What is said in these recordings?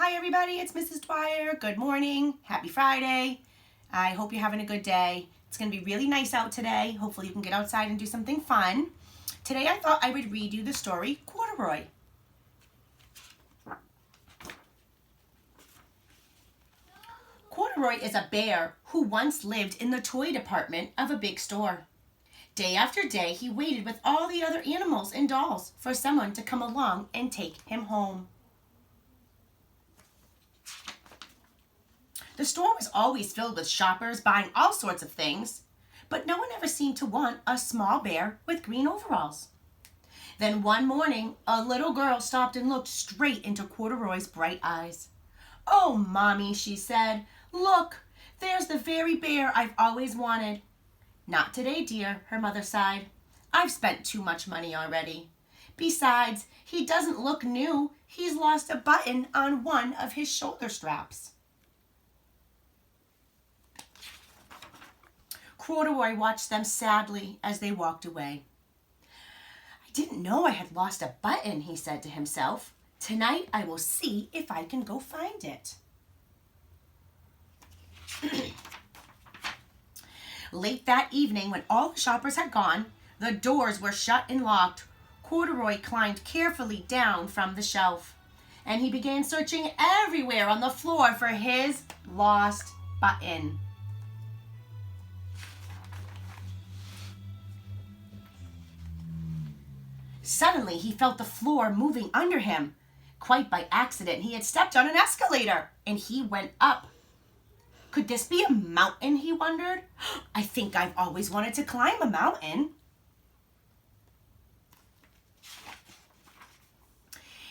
Hi everybody, it's Mrs. Dwyer. Good morning. Happy Friday. I hope you're having a good day. It's going to be really nice out today. Hopefully you can get outside and do something fun. Today I thought I would read you the story Corduroy. Corduroy is a bear who once lived in the toy department of a big store. Day after day he waited with all the other animals and dolls for someone to come along and take him home. The store was always filled with shoppers buying all sorts of things, but no one ever seemed to want a small bear with green overalls. Then one morning, a little girl stopped and looked straight into Corduroy's bright eyes. "Oh, Mommy," she said, "look, there's the very bear I've always wanted." "Not today, dear," her mother sighed. "I've spent too much money already. Besides, he doesn't look new. He's lost a button on one of his shoulder straps." Corduroy watched them sadly as they walked away. "I didn't know I had lost a button," he said to himself. "Tonight I will see if I can go find it." Late that evening, when all the shoppers had gone, the doors were shut and locked. Corduroy climbed carefully down from the shelf, and he began searching everywhere on the floor for his lost button. Suddenly, he felt the floor moving under him. Quite by accident, he had stepped on an escalator, and he went up. Could this be a mountain, he wondered? "I think I've always wanted to climb a mountain."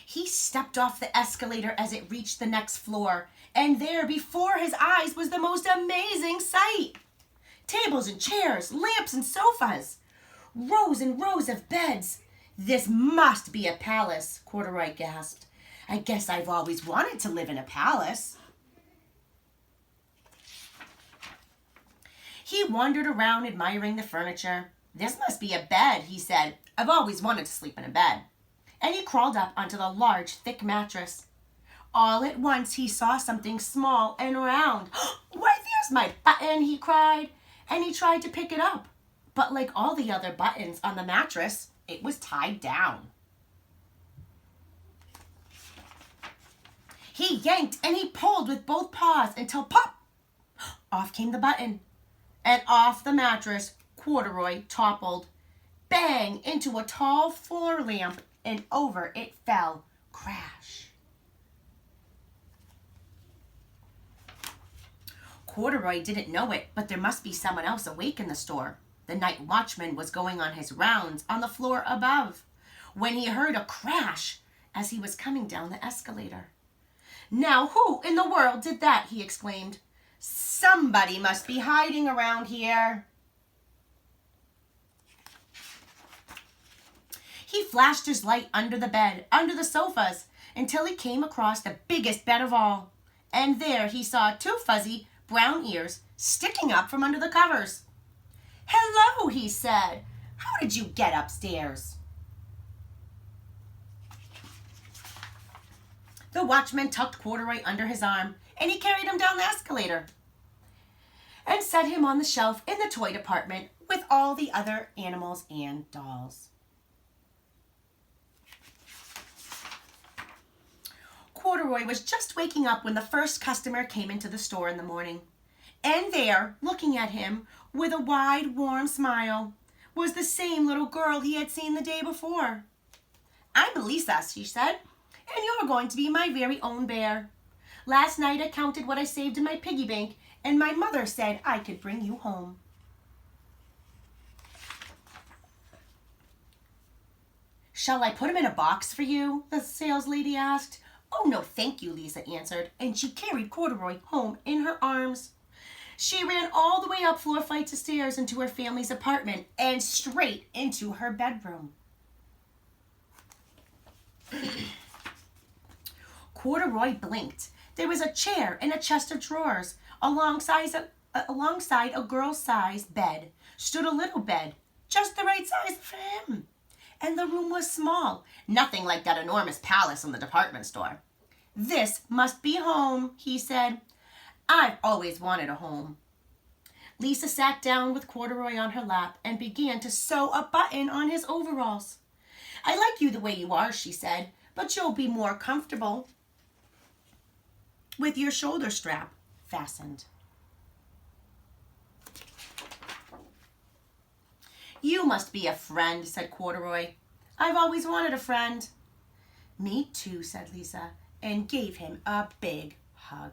He stepped off the escalator as it reached the next floor, and there before his eyes was the most amazing sight. Tables and chairs, lamps and sofas, rows and rows of beds. "This must be a palace," Corduroy gasped. "I guess I've always wanted to live in a palace." He wandered around admiring the furniture. "This must be a bed," he said. "I've always wanted to sleep in a bed." And he crawled up onto the large, thick mattress. All at once he saw something small and round. "Why, there's my button," he cried, and he tried to pick it up. But like all the other buttons on the mattress, it was tied down. He yanked and he pulled with both paws until pop! Off came the button. And off the mattress, Corduroy toppled. Bang! Into a tall floor lamp, and over it fell. Crash! Corduroy didn't know it, but there must be someone else awake in the store. The night watchman was going on his rounds on the floor above when he heard a crash as he was coming down the escalator. "Now who in the world did that?" he exclaimed. "Somebody must be hiding around here." He flashed his light under the bed, under the sofas, until he came across the biggest bed of all. And there he saw two fuzzy brown ears sticking up from under the covers. "Hello," he said. "How did you get upstairs?" The watchman tucked Corduroy under his arm, and he carried him down the escalator and set him on the shelf in the toy department with all the other animals and dolls. Corduroy was just waking up when the first customer came into the store in the morning. And there, looking at him with a wide, warm smile, was the same little girl he had seen the day before. "I'm Lisa," she said, "and you're going to be my very own bear. Last night I counted what I saved in my piggy bank, and my mother said I could bring you home." "Shall I put him in a box for you?" the saleslady asked. "Oh, no, thank you," Lisa answered, and she carried Corduroy home in her arms. She ran all the way up floor flights of stairs into her family's apartment and straight into her bedroom. Corduroy blinked. There was a chair and a chest of drawers. Alongside a girl-sized bed stood a little bed, just the right size for him. And the room was small, nothing like that enormous palace in the department store. "This must be home," he said. "I've always wanted a home." Lisa sat down with Corduroy on her lap and began to sew a button on his overalls. "I like you the way you are," she said, "but you'll be more comfortable with your shoulder strap fastened." "You must be a friend," said Corduroy. "I've always wanted a friend." "Me too," said Lisa, and gave him a big hug.